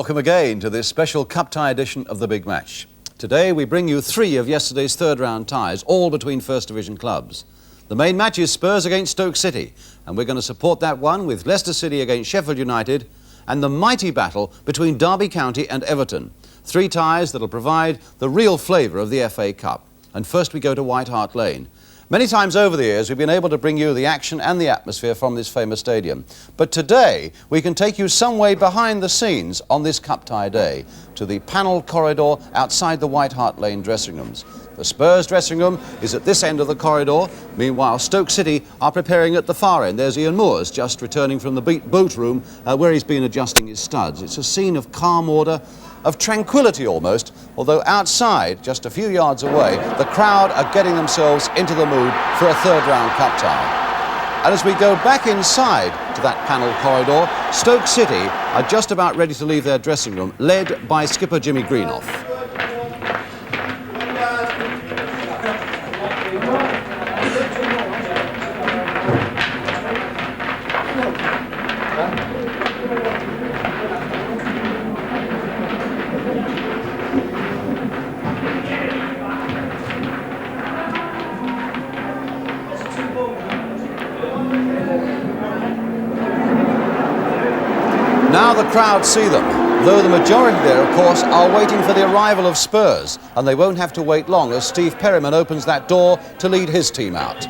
Welcome again to this special cup tie edition of The Big Match. Today we bring you 3 of yesterday's third-round ties, all between First Division clubs. The main match is Spurs against Stoke City, and we're going to support that one with Leicester City against Sheffield United and the mighty battle between Derby County and Everton. 3 ties that'll provide the real flavour of the FA Cup. And first we go to White Hart Lane. Many times over the years we've been able to bring you the action and the atmosphere from this famous stadium. But today we can take you some way behind the scenes on this cup tie day to the panelled corridor outside the White Hart Lane dressing rooms. The Spurs dressing room is at this end of the corridor. Meanwhile, Stoke City are preparing at the far end. There's Ian Moores just returning from the boat room where he's been adjusting his studs. It's a scene of calm order, of tranquility almost, although outside, just a few yards away, the crowd are getting themselves into the mood for a third-round cup tie. And as we go back inside to that panelled corridor, Stoke City are just about ready to leave their dressing room, led by skipper Jimmy Greenoff. Now the crowd see them, though the majority there, of course, are waiting for the arrival of Spurs, and they won't have to wait long as Steve Perryman opens that door to lead his team out.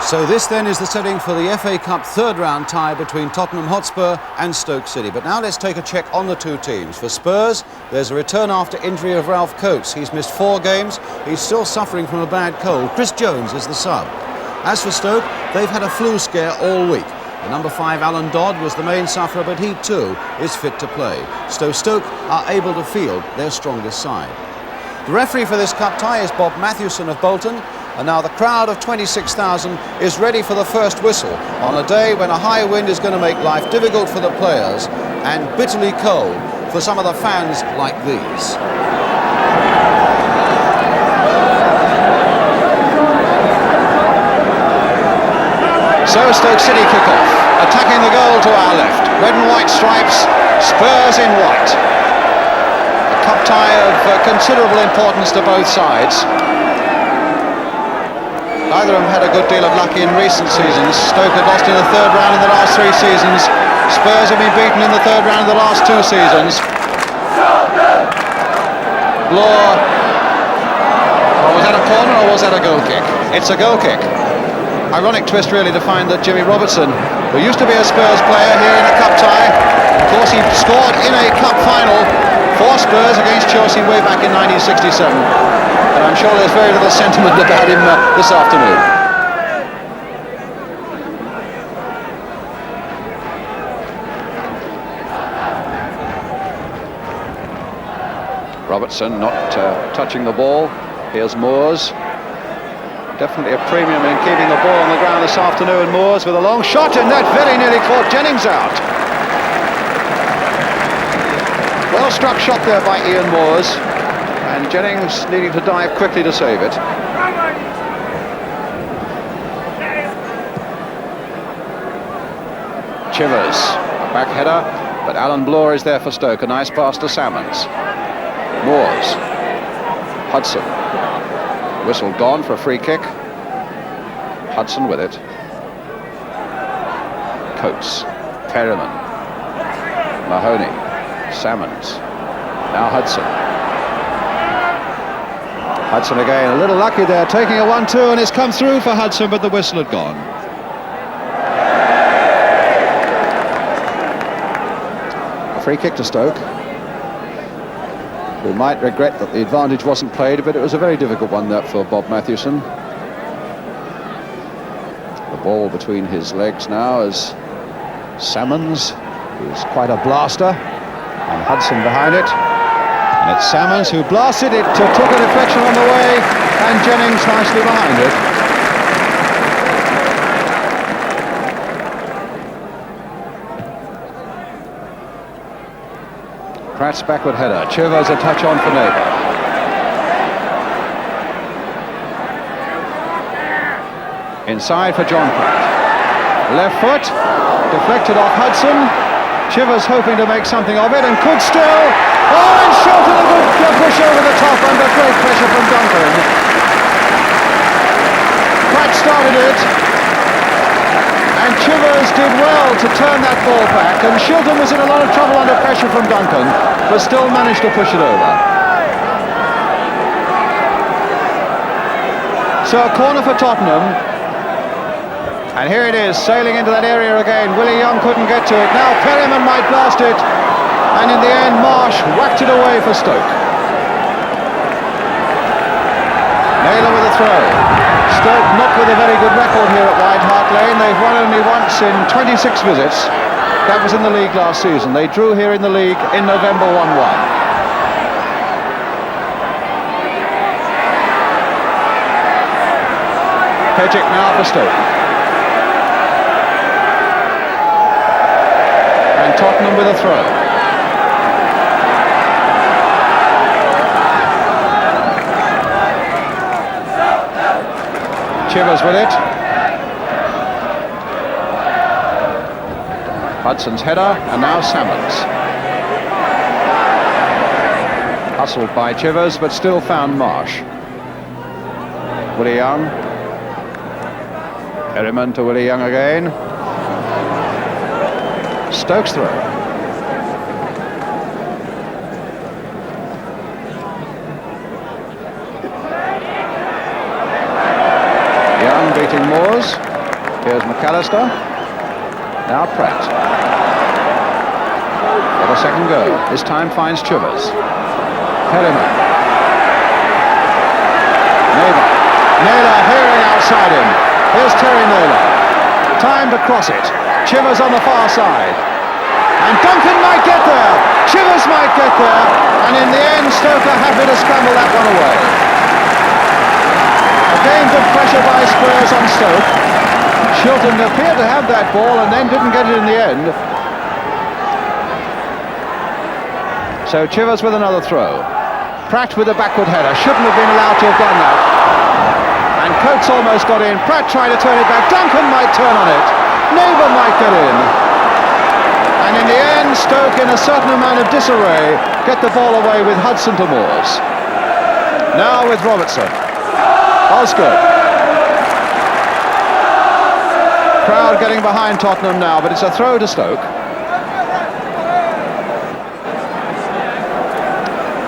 So this then is the setting for the FA Cup third-round tie between Tottenham Hotspur and Stoke City. But now let's take a check on the 2 teams. For Spurs, there's a return after injury of Ralph Coates. He's missed 4 games. He's still suffering from a bad cold. Chris Jones is the sub. As for Stoke, they've had a flu scare all week. The number 5 Alan Dodd was the main sufferer, but he too is fit to play. So Stoke are able to field their strongest side. The referee for this cup tie is Bob Matthewson of Bolton. And now the crowd of 26,000 is ready for the first whistle on a day when a high wind is going to make life difficult for the players and bitterly cold for some of the fans like these. So Stoke City kick off, attacking the goal to our left. Red and white stripes, Spurs in white. A cup tie of considerable importance to both sides. Neither of them had a good deal of luck in recent seasons. Stoke had lost in the third round in the last 3 seasons. Spurs have been beaten in the third round of the last 2 seasons. Bloor. Oh, was that a corner or was that a goal kick? It's a goal kick. Ironic twist really to find that Jimmy Robertson, who used to be a Spurs player here in a cup tie, of course he scored in a cup final for Spurs against Chelsea way back in 1967. And I'm sure there's very little sentiment about him this afternoon. Robertson not touching the ball. Here's Moores. Definitely a premium in keeping the ball on the ground this afternoon. Moores with a long shot, and that very nearly caught Jennings out. Well struck shot there by Ian Moores. And Jennings needing to dive quickly to save it. Chivers, a back header, but Alan Bloor is there for Stoke. A nice pass to Salmons. Moores. Hudson. Whistle gone for a free kick. Hudson with it. Coates. Perryman. Mahoney. Salmons. Now Hudson. Hudson again, a little lucky there, taking a 1-2, and it's come through for Hudson, but the whistle had gone. A free kick to Stoke. We might regret that the advantage wasn't played, but it was a very difficult one, that, for Bob Matthewson. The ball between his legs now as Salmons, who's quite a blaster, and Hudson behind it. And it's Salmons who blasted it, took a deflection on the way, and Jennings nicely behind it. Pratt's backward header. Chivers a touch on for Neighbour. Inside for John Pratt. Left foot, deflected off Hudson. Chivers hoping to make something of it, and could still. Oh, and Shilton a good push over the top under great pressure from Duncan. Pratt started it, and Chivers did well to turn that ball back, and Shilton was in a lot of trouble under pressure from Duncan, but still managed to push it over. So a corner for Tottenham. And here it is, sailing into that area again. Willie Young couldn't get to it. Now Perryman might blast it. And in the end, Marsh whacked it away for Stoke. Naylor with a throw. Stoke not with a very good record here at White Hart Lane. They've won only once in 26 visits. That was in the league last season. They drew here in the league in November 1-1. Pejic now for Stoke. And Tottenham with a throw. Chivers with it. Hudson's header, and now Salmons. Hustled by Chivers, but still found Marsh. Willie Young. Perryman to Willie Young again. Stoke's throw. Young beating Moores. Here's McAllister. Now Pratt. For the second go. This time finds Chivers. Perryman. Naylor hearing outside him. Here's Terry Naylor. Time to cross it. Chivers on the far side. And Duncan might get there. Chivers might get there. And in the end, Stoke are happy to scramble that one away. Again, good pressure by Spurs on Stoke. Shilton appeared to have that ball and then didn't get it in the end. So Chivers with another throw. Pratt with a backward header. Shouldn't have been allowed to have done that. And Coates almost got in. Pratt tried to turn it back. Duncan might turn on it. Neighbour might get in. And in the end, Stoke, in a certain amount of disarray, get the ball away with Hudson to Moores. Now with Robertson. Osgood. Crowd getting behind Tottenham now, but it's a throw to Stoke.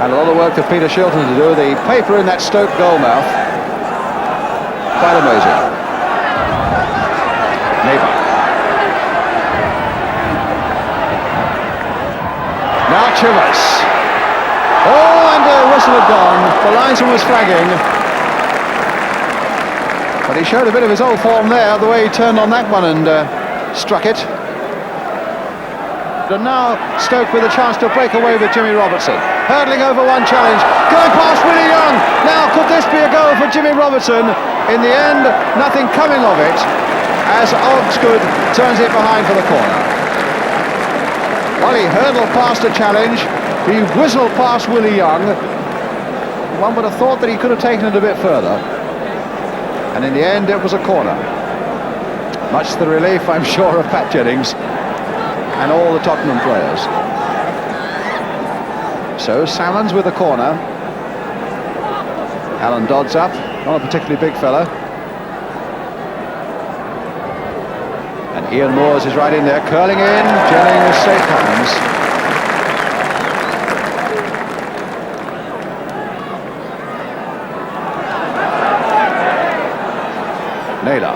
And a lot of work for Peter Shilton to do. The paper in that Stoke goal mouth. Quite amazing. Neighbour. Now Chivers. Oh, and the whistle had gone. The linesman was flagging. But he showed a bit of his old form there, the way he turned on that one and struck it. And now Stoke with a chance to break away with Jimmy Robertson. Hurdling over one challenge, going past Willie Young. Now could this be a goal for Jimmy Robertson? In the end, nothing coming of it, as Osgood turns it behind for the corner. Well, he hurdled past a challenge, he whistled past Willie Young. One would have thought that he could have taken it a bit further. And in the end, it was a corner. Much to the relief, I'm sure, of Pat Jennings and all the Tottenham players. So Salmons with the corner. Alan Dodd's up, not a particularly big fella. And Ian Moores is right in there, curling in. Jennings safe hands. Naylor.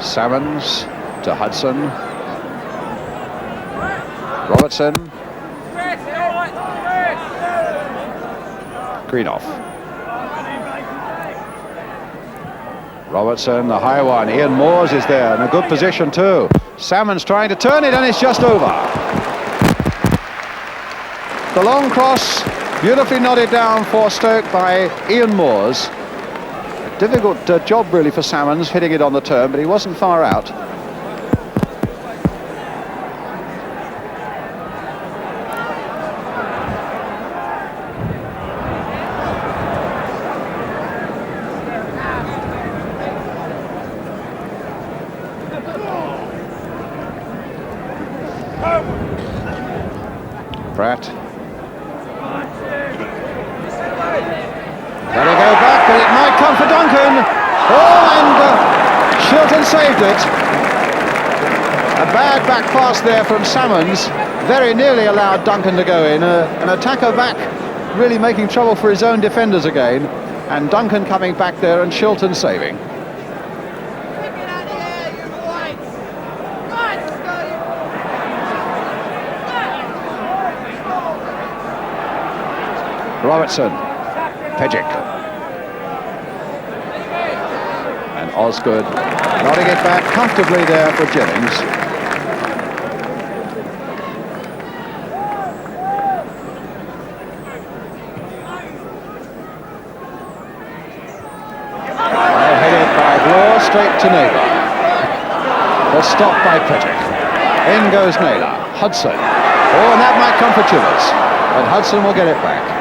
Salmons to Hudson. Robertson. Greenoff. Robertson, the high one. Ian Moores is there in a good position too. Salmons trying to turn it, and it's just over. The long cross, beautifully nodded down for Stoke by Ian Moores. A difficult job really for Salmons, hitting it on the turn, but he wasn't far out. Pratt. That'll go back, but it might come for Duncan. Oh, and Shilton saved it. A bad back pass there from Salmons. Very nearly allowed Duncan to go in. An attacker back, really making trouble for his own defenders again. And Duncan coming back there and Shilton saving. Robertson, Pejic, and Osgood nodding it back comfortably there for Jennings. Well headed by Bloor, straight to Naylor. But stopped by Pejic. In goes Naylor. Hudson. Oh, and that might come for Chivers, but Hudson will get it back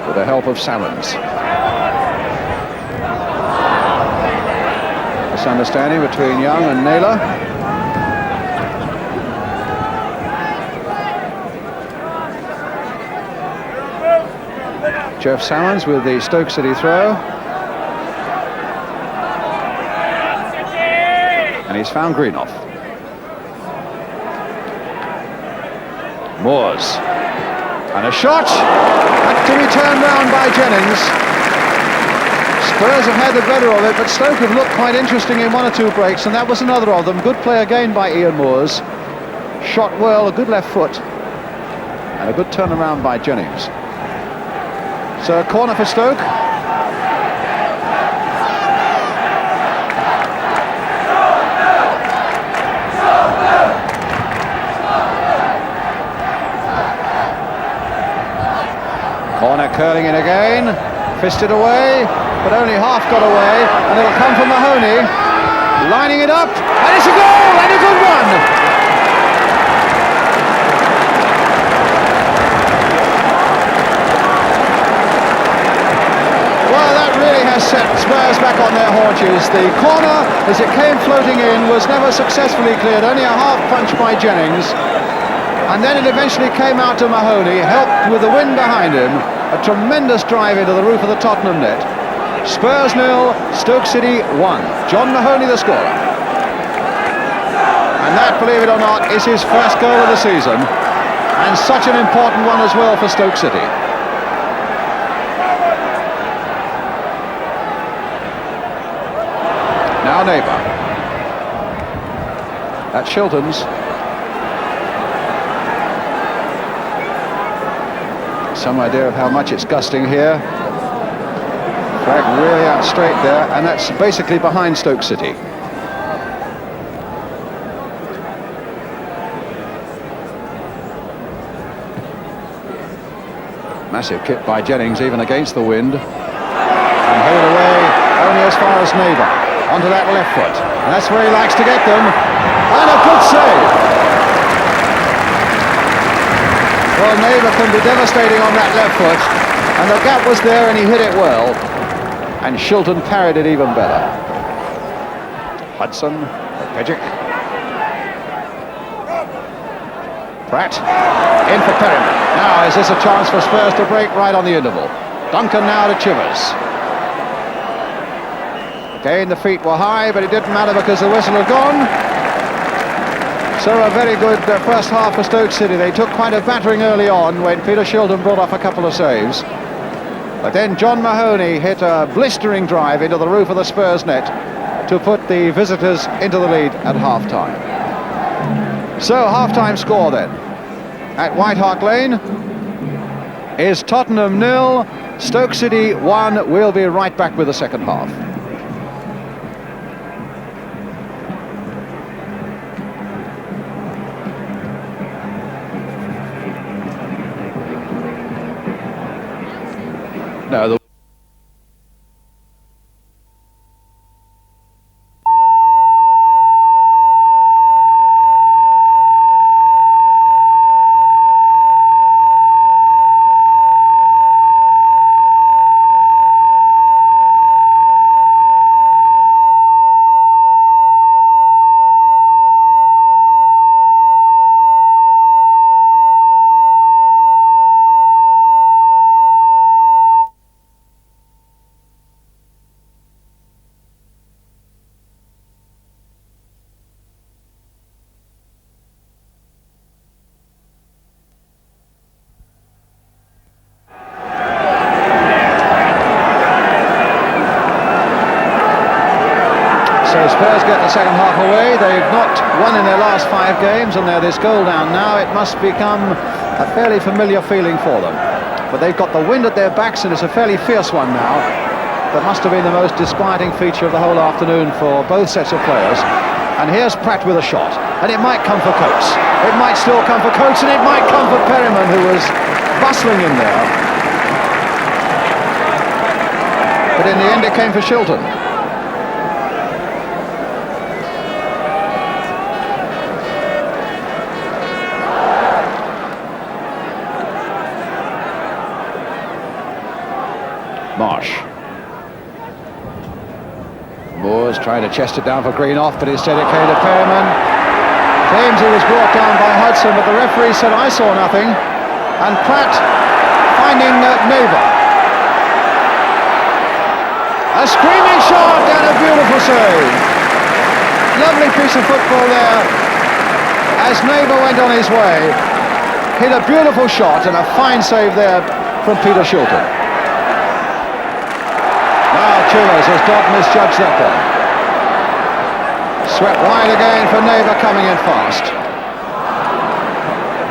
with the help of Salmons. Misunderstanding between Young and Naylor. Jeff Salmons with the Stoke City throw. And he's found Greenoff. Moores. And a shot! Had to be turned round by Jennings. Spurs have had the better of it, but Stoke have looked quite interesting in one or two breaks, and that was another of them. Good play again by Ian Moores. Shot well, a good left foot, and a good turnaround by Jennings. So a corner for Stoke. Corner curling in again, fisted away, but only half got away, and it'll come from Mahoney, lining it up, and it's a goal, and a good one! Well, that really has set Spurs back on their haunches. The corner, as it came floating in, was never successfully cleared, only a half punch by Jennings. And then it eventually came out to Mahoney, helped with the wind behind him. A tremendous drive into the roof of the Tottenham net. Spurs 0, Stoke City 1. John Mahoney the scorer. And that, believe it or not, is his first goal of the season. And such an important one as well for Stoke City. Now Neighbour. That's Shilton's. Some idea of how much it's gusting here. Flag really out straight there, and that's basically behind Stoke City. Massive kick by Jennings, even against the wind. And headed away only as far as Neighbour. Onto that left foot. And that's where he likes to get them. And a good save. Well, Neighbour can be devastating on that left foot, and the gap was there and he hit it well, and Shilton parried it even better. Hudson, Pejic. Pratt, in for Perryman. Now, is this a chance for Spurs to break right on the interval? Duncan now to Chivers. Again, the feet were high, but it didn't matter because the whistle had gone. So a very good first half for Stoke City. They took quite a battering early on when Peter Shilton brought off a couple of saves. But then John Mahoney hit a blistering drive into the roof of the Spurs net to put the visitors into the lead at half-time. So half-time score then. At White Hart Lane is Tottenham 0, Stoke City 1. We'll be right back with the second half. No, Spurs get the second half away. They've not won in their last 5 games, and they're this goal down now. It must become a fairly familiar feeling for them. But they've got the wind at their backs, and it's a fairly fierce one now. That must have been the most disquieting feature of the whole afternoon for both sets of players. And here's Pratt with a shot, and it might come for Coates. It might still come for Coates, and it might come for Perryman, who was bustling in there. But in the end, it came for Shilton. Marsh. Moores trying to chest it down for Greenoff, but instead it came to Perryman. Claims he was brought down by Hudson, but the referee said I saw nothing. And Pratt finding Neighbour. A screaming shot and a beautiful save. Lovely piece of football there as Neighbour went on his way. Hit a beautiful shot and a fine save there from Peter Shilton. Chivers has Dodd misjudged that one. Swept wide again for Neighbour, coming in fast.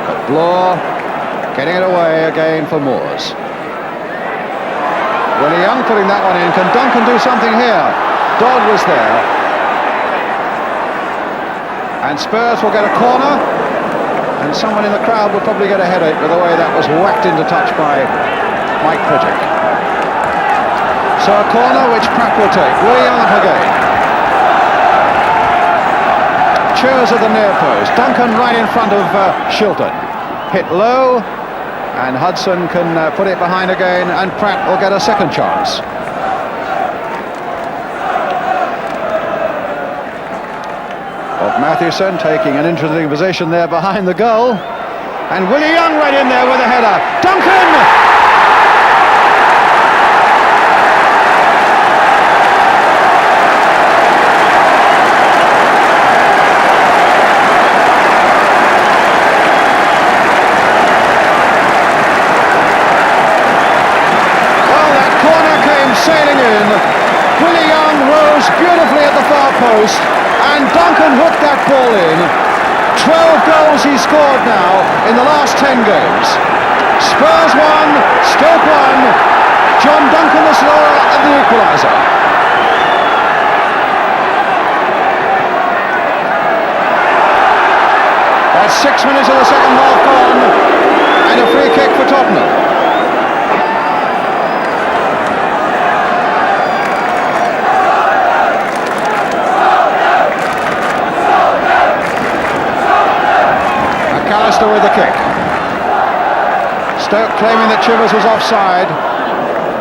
But Bloor getting it away again for Moores. Willie Young putting that one in. Can Duncan do something here? Dodd was there. And Spurs will get a corner. And someone in the crowd will probably get a headache with the way that was whacked into touch by Mike Pridgeck. So a corner which Pratt will take. Willie Young up again. Chairs at the near post. Duncan right in front of Shilton. Hit low, and Hudson can put it behind again, and Pratt will get a second chance. Bob Mathewson taking an interesting position there behind the goal. And Willie Young right in there with a header. Duncan! Sailing in, Willie Young rose beautifully at the far post, and Duncan hooked that ball in. 12 goals he scored now in the last 10 games. Spurs 1, Stoke 1, John Duncan the scorer of the equaliser. That's 6 minutes of the second half gone, and a free kick for Tottenham. With the kick. Stoke claiming that Chivers was offside,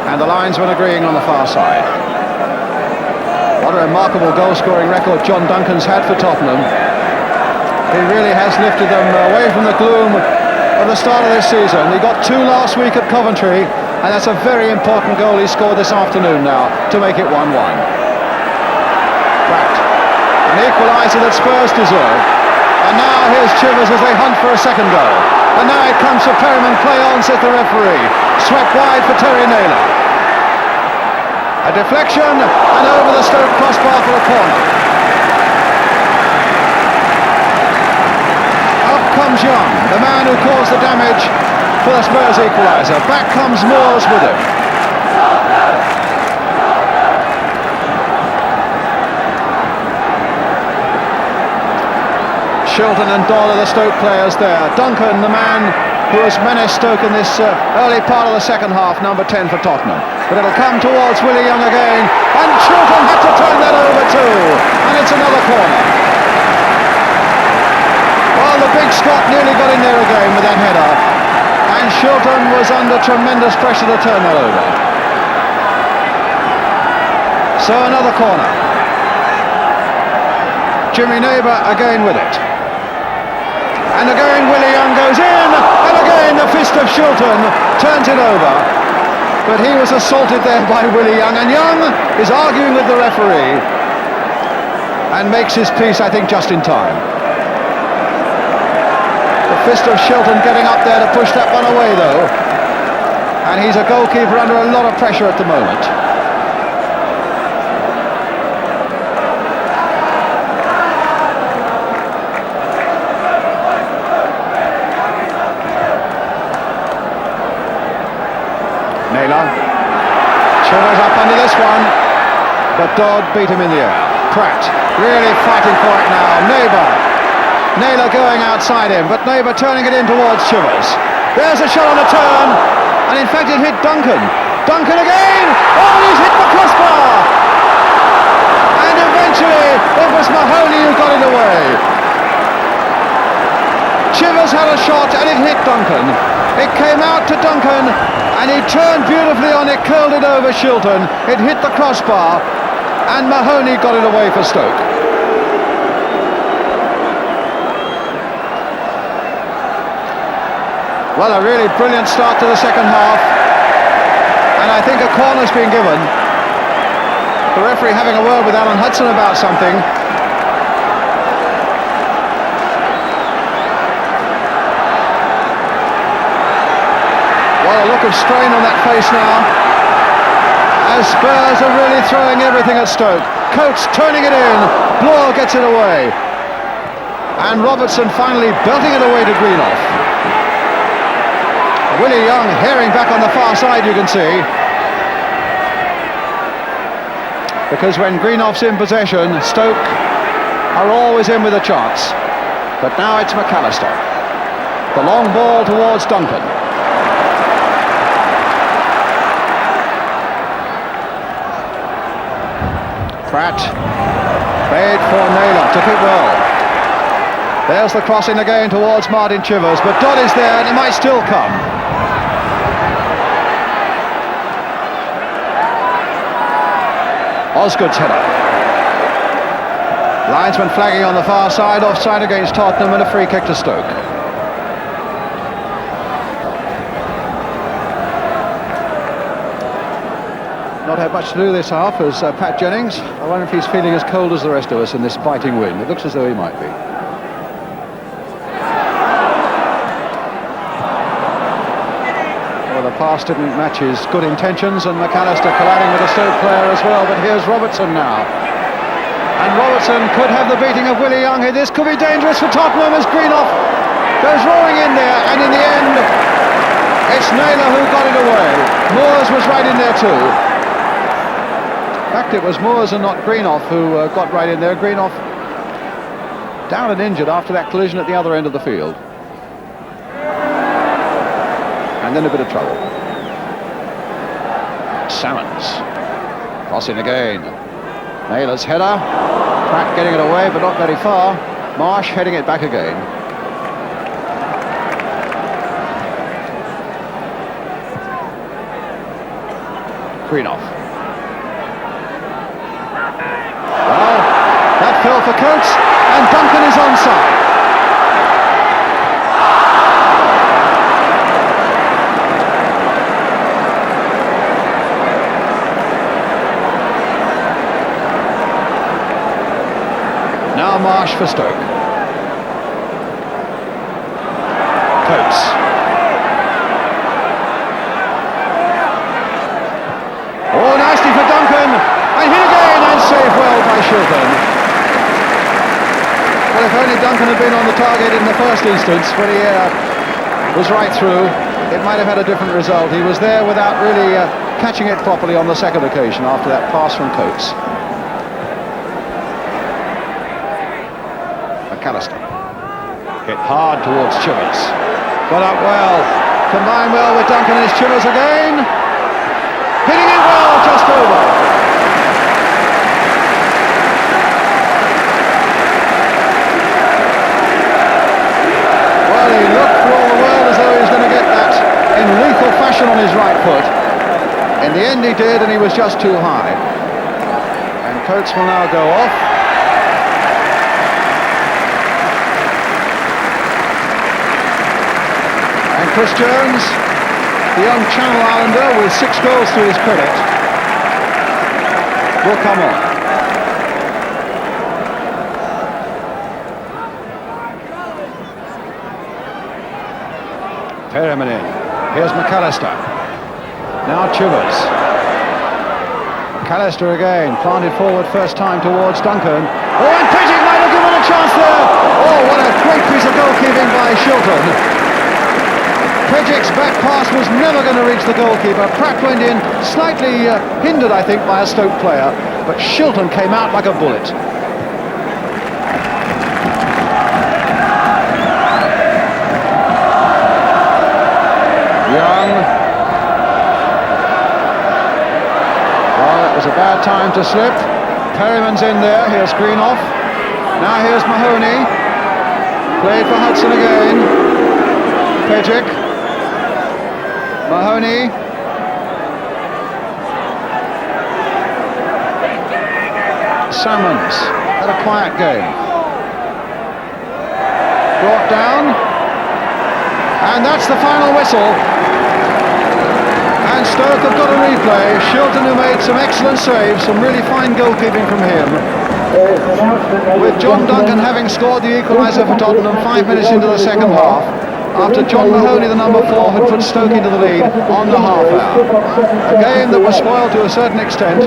and the linesman agreeing on the far side. What a remarkable goal-scoring record John Duncan's had for Tottenham. He really has lifted them away from the gloom of the start of this season. He got 2 last week at Coventry, and that's a very important goal he scored this afternoon now to make it 1-1. Pratt, an equaliser that Spurs deserve. And now here's Chivers as they hunt for a second goal. And now it comes for Perryman. Play on, says the referee. Swept wide for Terry Naylor. A deflection and over the Stoke crossbar for a corner. Up comes Young, the man who caused the damage for the Spurs equaliser. Back comes Moores with him. Shilton and Doll are the Stoke players there. Duncan, the man who has menaced Stoke in this early part of the second half, number 10 for Tottenham. But it'll come towards Willie Young again, and Shilton had to turn that over too, and it's another corner. Well, the big Scot nearly got in there again with that header, and Shilton was under tremendous pressure to turn that over. So another corner. Jimmy Neighbour again with it. And again Willie Young goes in, and again the fist of Shilton turns it over. But he was assaulted there by Willie Young, and Young is arguing with the referee and makes his peace, I think, just in time. The fist of Shilton getting up there to push that one away though, and he's a goalkeeper under a lot of pressure at the moment. Chivers up under this one, but Dodd beat him in the air. Pratt really fighting for it now. Naylor going outside him, but Neighbour turning it in towards Chivers. There's a shot on the turn, and in fact it hit Duncan. Duncan again! Oh, and he's hit the crossbar! And eventually it was Mahoney who got it away. Chivers had a shot and it hit Duncan. It came out to Duncan, and he turned beautifully on it, curled it over Shilton. It hit the crossbar, and Mahoney got it away for Stoke. Well, a really brilliant start to the second half, and I think a corner's been given. The referee having a word with Alan Hudson about something. Well, a look of strain on that face now, as Spurs are really throwing everything at Stoke. Coates turning it in, Bloor gets it away, and Robertson finally belting it away to Greenoff. Willie Young herring back on the far side, you can see, because when Greenoff's in possession, Stoke are always in with a chance. But now it's McAllister. The long ball towards Duncan. Pratt played for Naylor, took it well. There's the crossing again towards Martin Chivers, but Dodd is there and it might still come. Osgood's header. Linesman flagging on the far side, offside against Tottenham, and a free kick to Stoke. Not had much to do this half as Pat Jennings. I wonder if he's feeling as cold as the rest of us in this biting wind. It looks as though he might be. Well, the pass didn't match his good intentions, and McAllister colliding with a Stoke player as well. But here's Robertson now. And Robertson could have the beating of Willie Young here. This could be dangerous for Tottenham as Greenoff goes roaring in there, and in the end it's Naylor who got it away. Moores was right in there too. In fact, it was Moores and not Greenoff who got right in there. Greenoff down and injured after that collision at the other end of the field. And then a bit of trouble. Salmons crossing again. Naylor's header. Pratt getting it away, but not very far. Marsh heading it back again. Greenoff. Well, that fell for Coates, and Duncan is onside. Now Marsh for Stoke. Shilton. Well, if only Duncan had been on the target in the first instance when he was right through, it might have had a different result. He was there without really catching it properly on the second occasion after that pass from Coates. McAllister. Hit hard towards Chivers. Got up well. Combined well with Duncan. Is Chivers again. Hitting it well, just over. Well, he looked for all the world as though he was going to get that in lethal fashion on his right foot. In the end he did, and he was just too high. And Coates will now go off. And Chris Jones, the young Channel Islander with 6 goals to his credit, will come on. Perriman in. Here's McAllister. Now Chivers. McAllister again, planted forward first time towards Duncan. Oh, and Pidgeck might have given a chance there. Oh, what a great piece of goalkeeping by Shilton. Pidgeck's back pass was never going to reach the goalkeeper. Pratt went in, slightly hindered, I think, by a Stoke player, but Shilton came out like a bullet. Young. Well, that was a bad time to slip. Perriman's in there. Here's Greenoff. Now here's Mahoney. Played for Hudson again. Pidgeck. Mahoney. Salmons had a quiet game. Brought down. And that's the final whistle. And Stoke have got a replay. Shilton, who made some excellent saves, some really fine goalkeeping from him. With John Duncan having scored the equaliser for Tottenham 5 minutes into the second half, after John Mahoney, the number 4, had put Stoke into the lead on the half hour. A game that was spoiled to a certain extent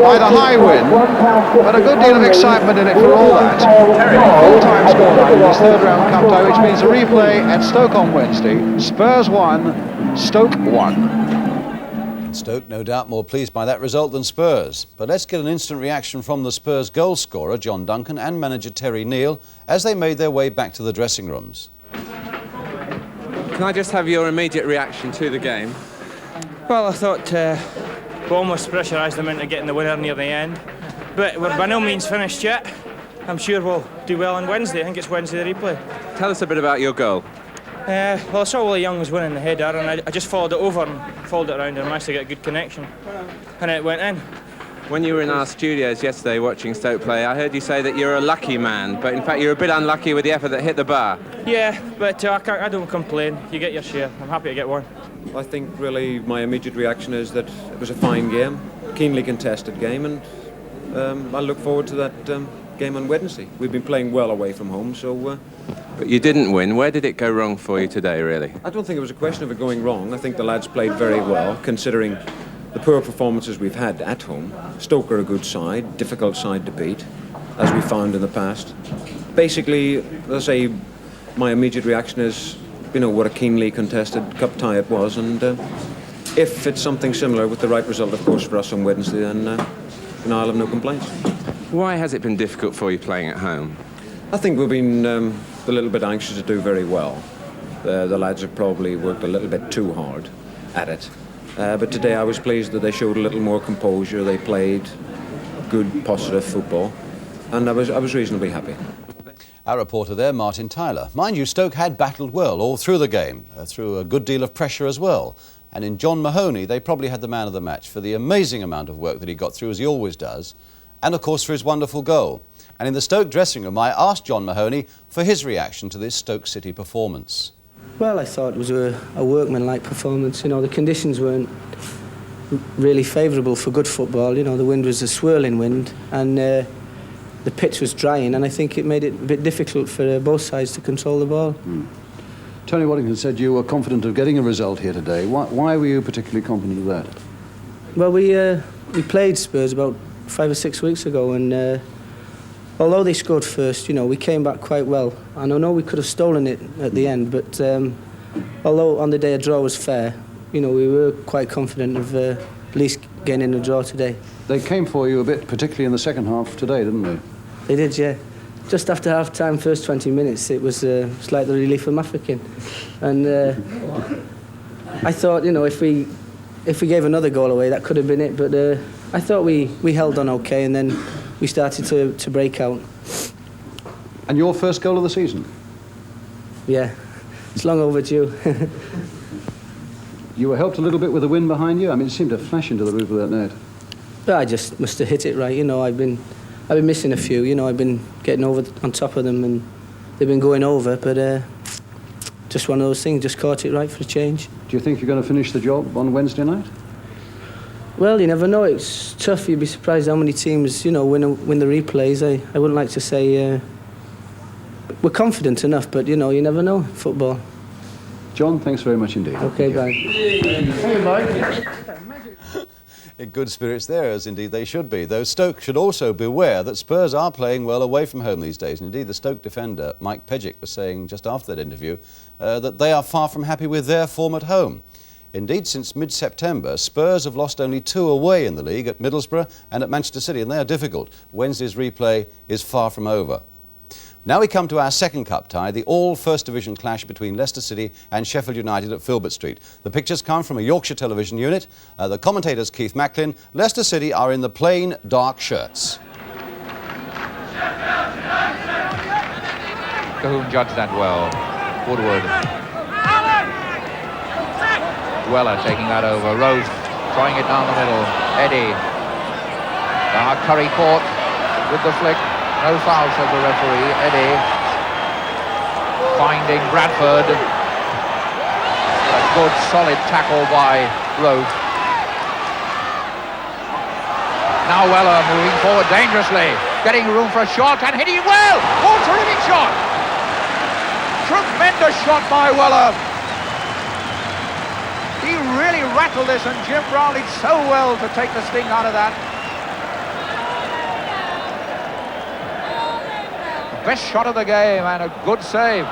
by the high wind, but a good deal of excitement in it for all that. Full-time scoreline in this third round cup tie, which means a replay at Stoke on Wednesday. Spurs 1, Stoke 1. Stoke, no doubt, more pleased by that result than Spurs. But let's get an instant reaction from the Spurs goal scorer, John Duncan, and manager Terry Neal, as they made their way back to the dressing rooms. Can I just have your immediate reaction to the game? Well, I thought we almost pressurised them into getting the winner near the end. But we're by no means finished yet. I'm sure we'll do well on Wednesday. I think it's Wednesday the replay. Tell us a bit about your goal. Well, I saw Willie Young was winning the header, and I just followed it over and followed it around and managed to get a good connection. And it went in. When you were in our studios yesterday watching Stoke play, I heard you say that you're a lucky man, but in fact you're a bit unlucky with the effort that hit the bar. Yeah, but I don't complain. You get your share. I'm happy to get one. I think really my immediate reaction is that it was a fine game, keenly contested game, and I look forward to that game on Wednesday. We've been playing well away from home, so... But you didn't win. Where did it go wrong for you today, really? I don't think it was a question of it going wrong. I think the lads played very well, considering the poor performances we've had at home. Stoke are a good side, difficult side to beat, as we found in the past. Basically, as I say, my immediate reaction is, you know, what a keenly contested cup tie it was, and if it's something similar with the right result, of course, for us on Wednesday, then I'll have no complaints. Why has it been difficult for you playing at home? I think we've been a little bit anxious to do very well. The lads have probably worked a little bit too hard at it. But today I was pleased that they showed a little more composure. They played good, positive football, and I was reasonably happy. Our reporter there, Martin Tyler. Mind you, Stoke had battled well all through the game, through a good deal of pressure as well. And in John Mahoney, they probably had the man of the match for the amazing amount of work that he got through, as he always does, and of course for his wonderful goal. And in the Stoke dressing room, I asked John Mahoney for his reaction to this Stoke City performance. Well, I thought it was a workmanlike performance. You know, the conditions weren't really favourable for good football. You know, the wind was a swirling wind, and the pitch was drying, and I think it made it a bit difficult for both sides to control the ball. Tony Waddington said you were confident of getting a result here today. Why were you particularly confident of that? Well, we played Spurs about 5 or 6 weeks ago, and although they scored first, you know, we came back quite well. And I know we could have stolen it at the end, but although on the day a draw was fair, you know, we were quite confident of at least getting a draw today. They came for you a bit, particularly in the second half today, didn't they? They did, yeah. Just after half-time, first 20 minutes, it was it's like the relief from African. And I thought, you know, if we gave another goal away, that could have been it. But I thought we held on okay, and then we started to break out. And your first goal of the season? Yeah, it's long overdue. You were helped a little bit with the wind behind you? I mean, it seemed to flash into the roof of that net. But I just must have hit it right. You know, I've been missing a few. You know, I've been getting over on top of them, and they've been going over. But just one of those things. Just caught it right for a change. Do you think you're going to finish the job on Wednesday night? Well, you never know. It's tough. You'd be surprised how many teams, you know, win the replays. I wouldn't like to say we're confident enough, but you know, you never know. Football. John, thanks very much indeed. Okay, bye. Hey, Mike. In good spirits there, as indeed they should be. Though Stoke should also beware that Spurs are playing well away from home these days. And indeed, the Stoke defender, Mike Pejic, was saying just after that interview that they are far from happy with their form at home. Indeed, since mid-September, Spurs have lost only 2 away in the league at Middlesbrough and at Manchester City, and they are difficult. Wednesday's replay is far from over. Now we come to our second cup tie, the all-First Division clash between Leicester City and Sheffield United at Filbert Street. The pictures come from a Yorkshire television unit. The commentators Keith Macklin. Leicester City are in the plain dark shirts. Cahoon judged that well. Woodward. Weller taking that over. Rose throwing it down the middle. Eddie. Curry caught with the flick. No foul, says the referee. Eddie finding Bradford. A good, solid tackle by Rowe. Now Weller moving forward dangerously, getting room for a shot and hitting it well. Oh, terrific shot! Tremendous shot by Weller. He really rattled this, and Jim Brown did so well to take the sting out of that. Best shot of the game and a good save.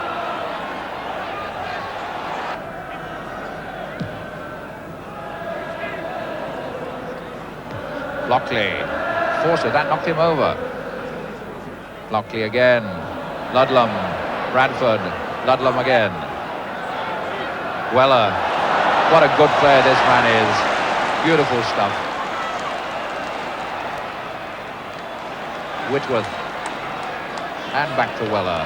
Lockley forces, that knocked him over. Lockley again. Ludlam, Bradford, Ludlam again. Weller, what a good player this man is. Beautiful stuff. Whitworth. And back to Weller.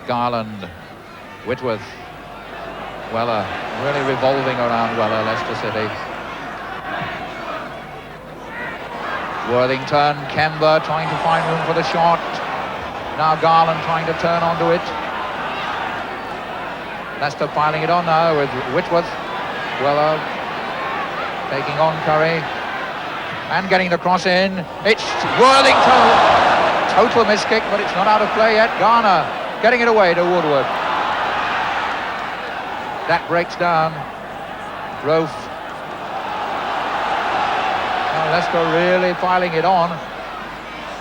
Garland, Whitworth, Weller, really revolving around Weller, Leicester City. Worthington, Kemba trying to find room for the shot. Now Garland trying to turn onto it. Leicester piling it on now with Whitworth. Weller taking on Curry. And getting the cross in. It's Worthington. Total miskick, but it's not out of play yet. Garner getting it away to Woodward. That breaks down. Rofe. Now Leicester really piling it on.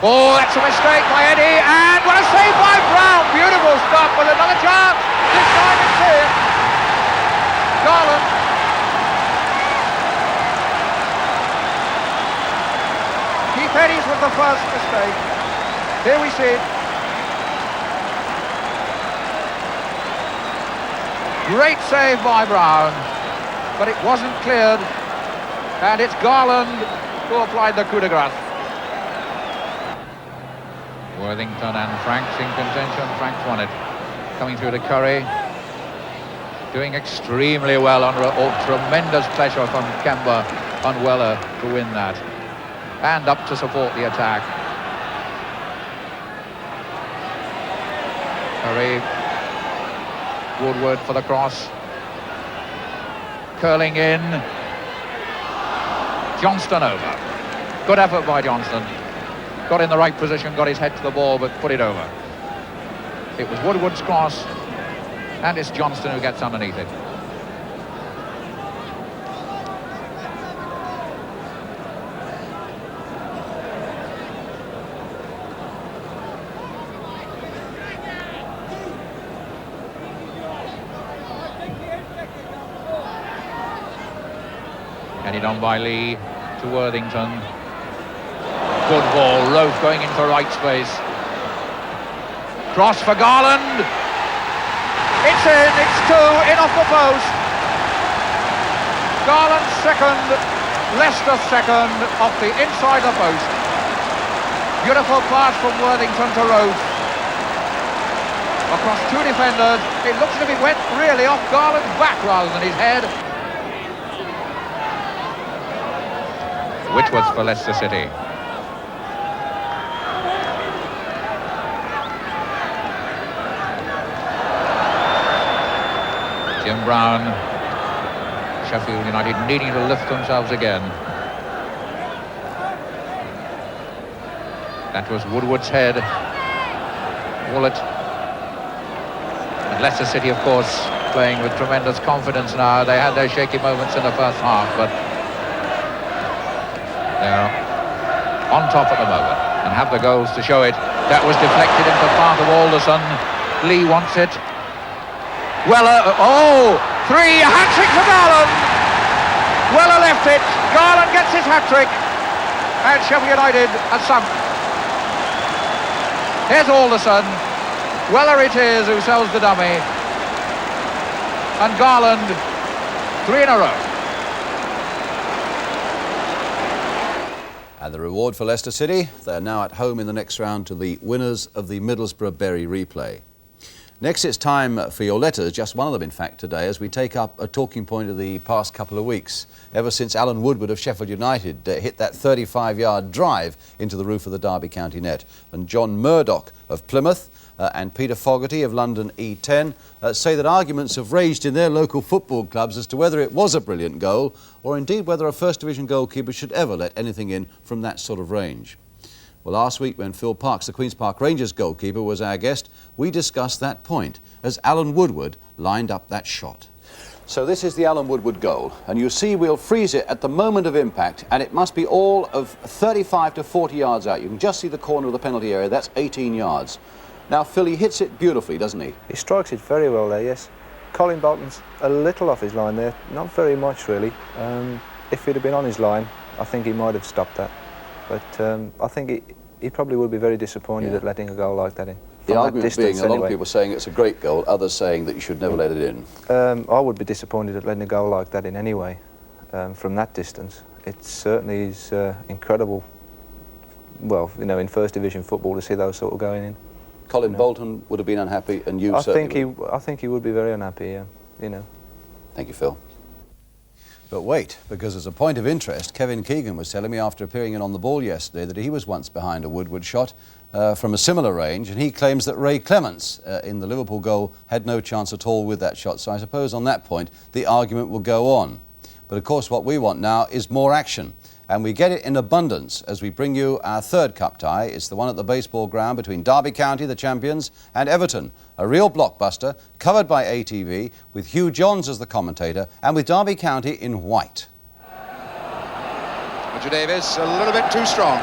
Oh, that's a mistake by Eddie. And what a save by Brown. Beautiful stuff with another chance. This time it's here. Garland. Petty's was the first mistake. Here we see it. Great save by Brown, but it wasn't cleared. And it's Garland who applied the coup de grace. Worthington and Franks in contention. Franks won it. Coming through to Curry. Doing extremely well under tremendous pressure from Kemba on Weller to win that. And up to support the attack. Curry, Woodward for the cross. Curling in. Johnston over. Good effort by Johnston. Got in the right position, got his head to the ball, but put it over. It was Woodward's cross, and it's Johnston who gets underneath it. Headed on by Lee to Worthington. Good ball, Roth going into right space. Cross for Garland. It's in, it's 2, in off the post. Garland second, Leicester second, off the inside the post. Beautiful pass from Worthington to Roth. Across 2 defenders. It looks as if it went really off Garland's back rather than his head. Whitworth for Leicester City. Jim Brown, Sheffield United needing to lift themselves again. That was Woodward's head. Wallet. And Leicester City, of course, playing with tremendous confidence now. They had their shaky moments in the first half, but they're on top at the moment and have the goals to show it. That was deflected into the path of Alderson. Lee wants it. Weller, oh, 3, hat-trick for Garland. Weller left it. Garland gets his hat-trick. And Sheffield United has sunk. Here's Alderson. Weller it is who sells the dummy. And Garland, 3 in a row. And the reward for Leicester City, they're now at home in the next round to the winners of the Middlesbrough-Bury replay. Next, it's time for your letters, just one of them in fact today, as we take up a talking point of the past couple of weeks, ever since Alan Woodward of Sheffield United hit that 35-yard drive into the roof of the Derby County net. And John Murdoch of Plymouth and Peter Fogarty of London E10 say that arguments have raged in their local football clubs as to whether it was a brilliant goal or indeed whether a First Division goalkeeper should ever let anything in from that sort of range. Well, last week when Phil Parkes, the Queen's Park Rangers goalkeeper, was our guest, we discussed that point as Alan Woodward lined up that shot. So this is the Alan Woodward goal, and you see we'll freeze it at the moment of impact, and it must be all of 35 to 40 yards out. You can just see the corner of the penalty area, that's 18 yards. Now, Phil, he hits it beautifully, doesn't he? He strikes it very well there, yes. Colin Bolton's a little off his line there, not very much really. If he'd have been on his line, I think he might have stopped that. But I think he probably would be very disappointed at letting a goal like that in. The argument being, a lot of people saying it's a great goal, others saying that you should never let it in. I would be disappointed at letting a goal like that in anyway, from that distance. It certainly is incredible, well, you know, in First Division football to see those sort of going in. Colin Bolton would have been unhappy, and you certainly would. I think he would be very unhappy, yeah, you know. Thank you, Phil. But wait, because as a point of interest, Kevin Keegan was telling me after appearing in On the Ball yesterday that he was once behind a Woodward shot from a similar range, and he claims that Ray Clements in the Liverpool goal had no chance at all with that shot. So I suppose on that point the argument will go on. But of course what we want now is more action, and we get it in abundance as we bring you our third cup tie. It's the one at the baseball ground between Derby County, the champions, and Everton. A real blockbuster, covered by ATV, with Hugh Johns as the commentator, and with Derby County in white. Roger Davis a little bit too strong.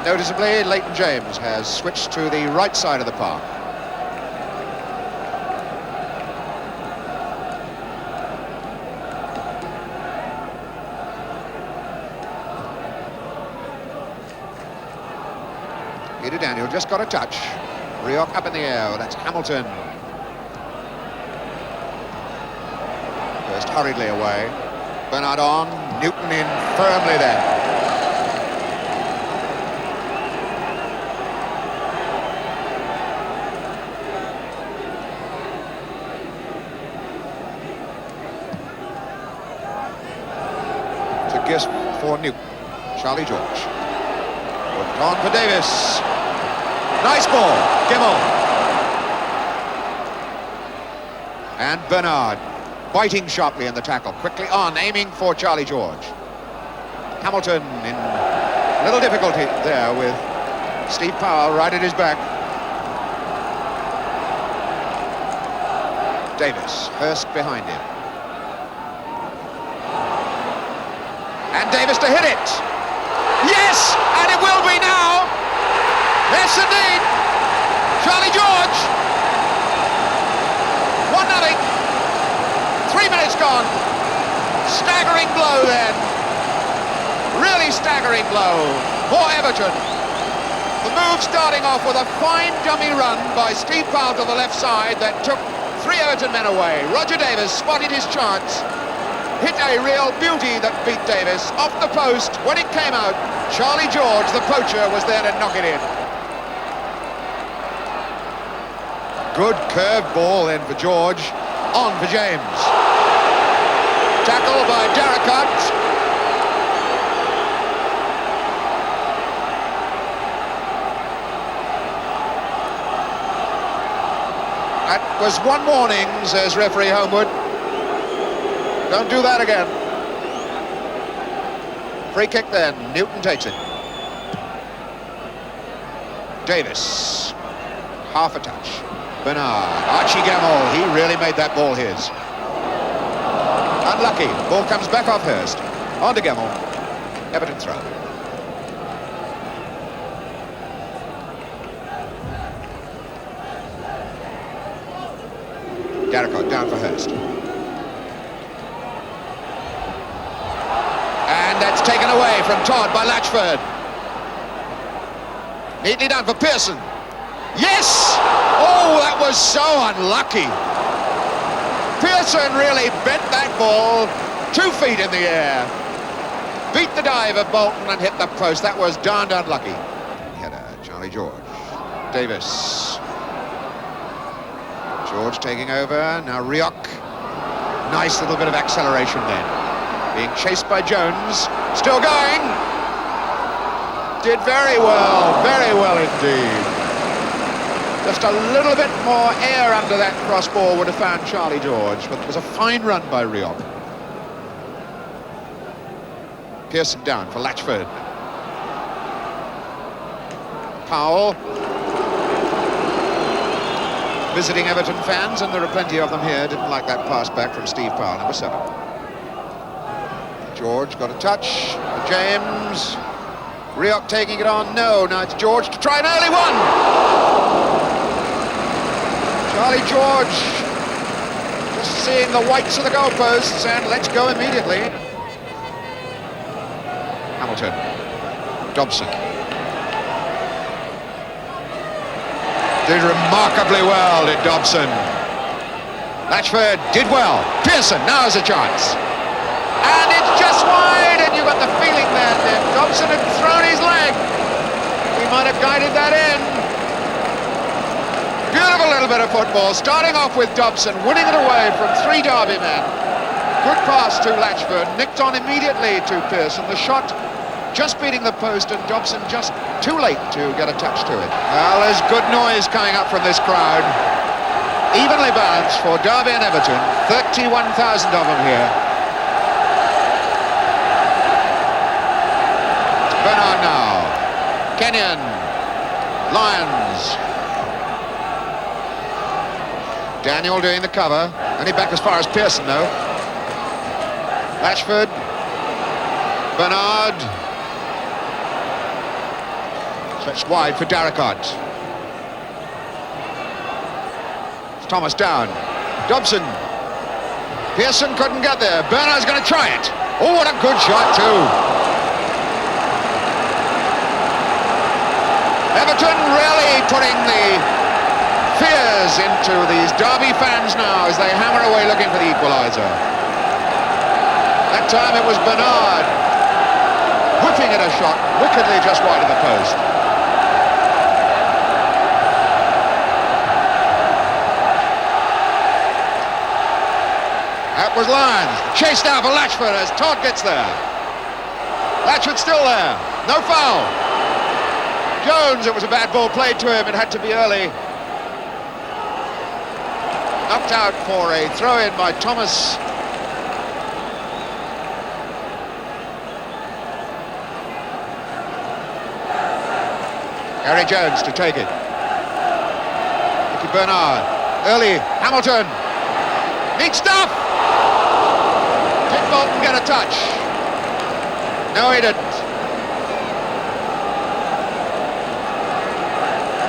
Noticeably, Leighton James has switched to the right side of the park. Peter Daniel just got a touch. Rioch up in the air, that's Hamilton. First hurriedly away. Bernard on, Newton in firmly there. To Gist for Newton. Charlie George. Worked on for Davis. Nice ball, Gemmell. And Bernard biting sharply in the tackle. Quickly on, aiming for Charlie George. Hamilton in little difficulty there with Steve Powell right at his back. Davis, Hurst behind him. And Davis to hit it. Yes, and it will be now. Yes, indeed. Charlie George. 1-0. 3 minutes gone. Staggering blow then. Really staggering blow for Everton. The move starting off with a fine dummy run by Steve Powell to the left side that took 3 Everton men away. Roger Davis spotted his chance. Hit a real beauty that beat Davis off the post. When it came out, Charlie George, the poacher, was there to knock it in. Good curved ball then for George. On for James. Tackle by Darricott. That was one warning, says referee Homewood. Don't do that again. Free kick then. Newton takes it. Davis. Half a touch. Bernard. Archie Gamble. He really made that ball his. Unlucky. Ball comes back off Hurst. On to Gamble. Everton throw. Darricott down for Hurst. And that's taken away from Todd by Latchford. Neatly done for Pearson. Yes! Oh, that was so unlucky. Pearson really bent that ball 2 feet in the air. Beat the dive of Bolton and hit the post. That was darned unlucky. Header, Charlie George. Davis. George taking over. Now Rioch. Nice little bit of acceleration then. Being chased by Jones. Still going. Did very well indeed. Just a little bit more air under that cross ball would have found Charlie George, but it was a fine run by Rioch. Pearson down for Latchford. Powell. Visiting Everton fans, and there are plenty of them here, didn't like that pass back from Steve Powell, number 7. George got a touch. James. Rioch taking it on. No, now it's George to try an early one. Charlie George just seeing the whites of the goalposts and let's go immediately. Hamilton. Dobson. Did remarkably well, did Dobson. Latchford did well. Pearson now has a chance. And it's just wide, and you got the feeling that if Dobson had thrown his leg, he might have guided that in. Beautiful little bit of football, starting off with Dobson, winning it away from 3 Derby men. Good pass to Latchford, nicked on immediately to Pearson. The shot just beating the post, and Dobson just too late to get a touch to it. Well, there's good noise coming up from this crowd. Evenly balanced for Derby and Everton, 31,000 of them here. Bernard now. Kenyon. Lyons. Daniel doing the cover. Only back as far as Pearson, though. Latchford. Bernard. Stretched wide for Darricott. Thomas down. Dobson. Pearson couldn't get there. Bernard's going to try it. Oh, what a good shot, too. Everton really putting the fears into these Derby fans now as they hammer away looking for the equaliser. That time it was Bernard whipping at a shot wickedly just wide of the post. That was Lyons. Chased out for Latchford as Todd gets there. Latchford still there. No foul. Jones, it was a bad ball played to him. It had to be early. Knocked out for a throw-in by Thomas. Gary Jones to take it. Ricky Bernard. Early. Hamilton. Neat stuff. Did Bolton get a touch? No, he didn't.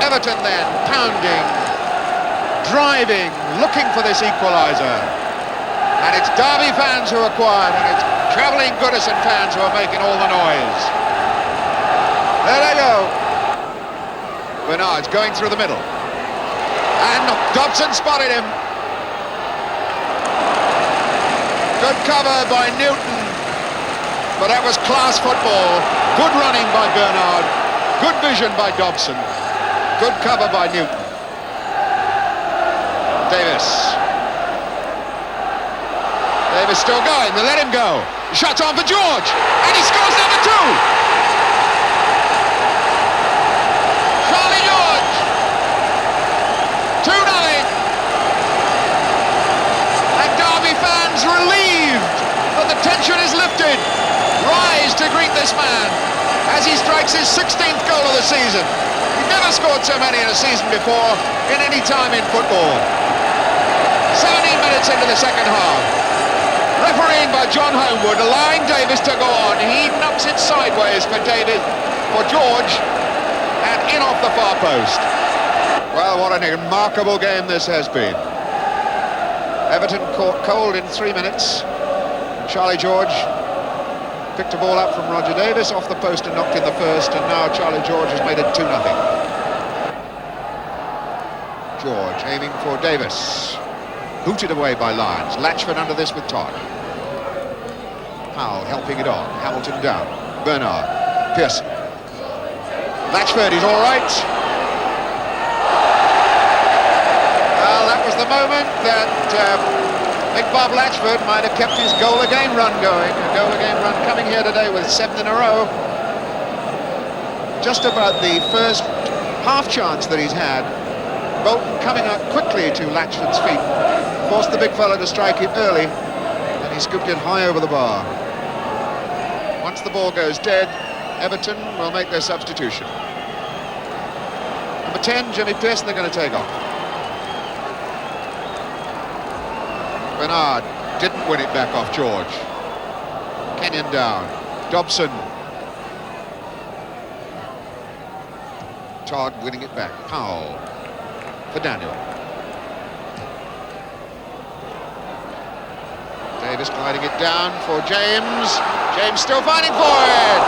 Everton then pounding, driving, looking for this equaliser. And it's Derby fans who are quiet, and it's travelling Goodison fans who are making all the noise. There they go. Bernard's going through the middle. And Dobson spotted him. Good cover by Newton. But that was class football. Good running by Bernard. Good vision by Dobson. Good cover by Newton. Davis. Davis still going. They let him go. Shots on for George. And he scores number 2. Relieved that the tension is lifted, rise to greet this man as he strikes his 16th goal of the season. He's never scored so many in a season before in any time in football. 17 minutes into the second half. Refereeing by John Homewood, allowing Davis to go on. He knocks it sideways for George, and in off the far post. Well, what a remarkable game this has been. Everton caught cold in 3 minutes. Charlie George picked a ball up from Roger Davis off the post and knocked in the first, and now Charlie George has made it 2-0. George aiming for Davis. Booted away by Lyons. Latchford under this with Todd. Powell helping it on. Hamilton down. Bernard. Pearson. Latchford, he's all right. Well, that was the moment that Big Bob Latchford might have kept his goal-a-game run going. A goal-a-game run coming here today with 7 in a row. Just about the first half chance that he's had. Bolton coming up quickly to Latchford's feet. Forced the big fella to strike it early, and he scooped it high over the bar. Once the ball goes dead, Everton will make their substitution. Number 10, Jimmy Pearson, they're going to take off. Bernard didn't win it back off George. Kenyon down. Dobson. Todd winning it back. Powell for Daniel. Davis gliding it down for James. James still fighting for it.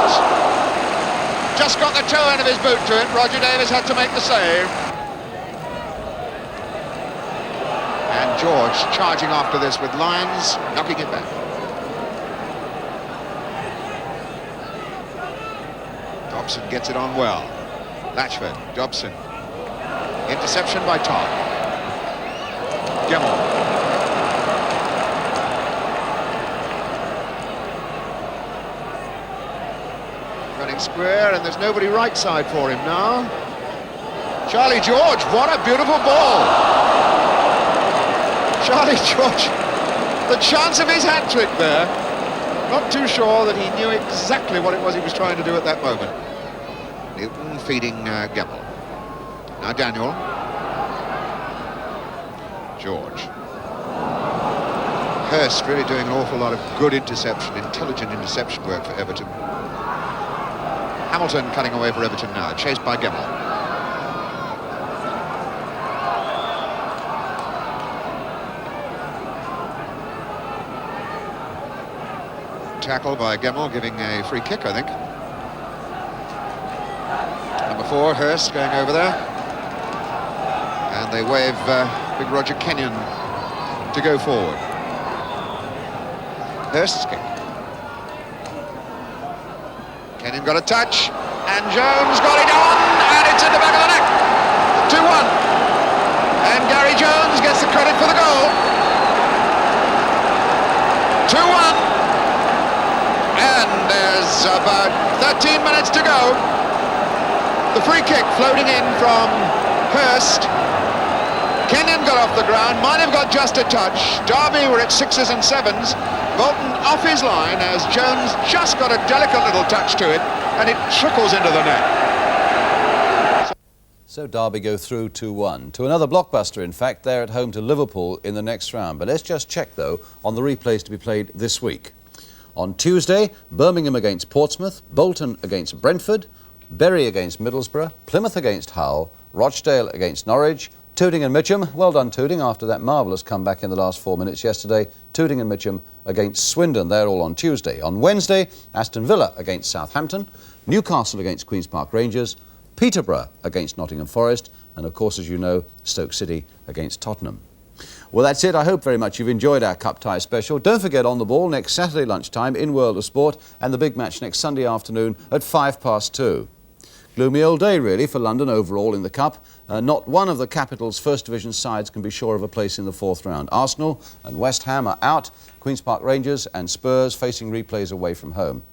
Just got the toe end of his boot to it. Roger Davis had to make the save. And George charging after this with Lyons, knocking it back. Dobson gets it on well. Latchford, Dobson. Interception by Todd. Gemmell. Running square, and there's nobody right side for him now. Charlie George, what a beautiful ball. Charlie George, the chance of his hat-trick there. Not too sure that he knew exactly what it was he was trying to do at that moment. Newton feeding Gemmell. Now Daniel. George. Hurst really doing an awful lot of good interception, intelligent interception work for Everton. Hamilton cutting away for Everton now, chased by Gemmell. Tackle by Gemmell, giving a free kick, I think. Number 4, Hurst going over there. And they wave big Roger Kenyon to go forward. Hurst's kick. Kenyon got a touch, and Jones got it on, and it's in the back of the net. 2-1. And Gary Jones gets the credit for the goal. 2-1. And there's about 13 minutes to go. The free kick floating in from Hurst. Kenyon got off the ground, might have got just a touch. Derby were at 6s and 7s. Bolton off his line as Jones just got a delicate little touch to it, and it trickles into the net. So Derby go through 2-1 to another blockbuster. In fact, they're at home to Liverpool in the next round. But let's just check, though, on the replays to be played this week. On Tuesday, Birmingham against Portsmouth, Bolton against Brentford, Bury against Middlesbrough, Plymouth against Hull, Rochdale against Norwich, Tooting and Mitcham, well done Tooting after that marvellous comeback in the last 4 minutes yesterday. Tooting and Mitcham against Swindon, they're all on Tuesday. On Wednesday, Aston Villa against Southampton, Newcastle against Queen's Park Rangers, Peterborough against Nottingham Forest, and of course, as you know, Stoke City against Tottenham. Well, that's it. I hope very much you've enjoyed our Cup Tie special. Don't forget On the Ball next Saturday lunchtime in World of Sport, and the big match next Sunday afternoon at 2:05. Gloomy old day, really, for London overall in the Cup. Not one of the capital's First Division sides can be sure of a place in the fourth round. Arsenal and West Ham are out. Queen's Park Rangers and Spurs facing replays away from home.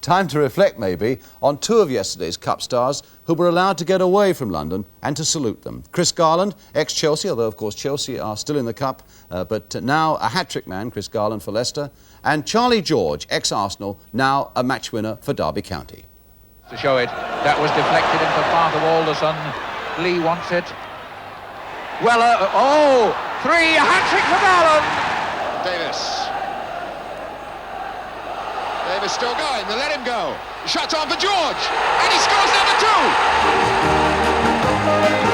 Time to reflect, maybe, on two of yesterday's Cup stars who were allowed to get away from London and to salute them. Chris Garland, ex-Chelsea, although, of course, Chelsea are still in the Cup, but now a hat-trick man, Chris Garland, for Leicester. And Charlie George, ex-Arsenal, now a match winner for Derby County. To show it, that was deflected into the path of Alderson. Lee wants it. Weller, oh, three, a hat-trick for Garland! Davis still going, they let him go. Shot on for George, and he scores number 2!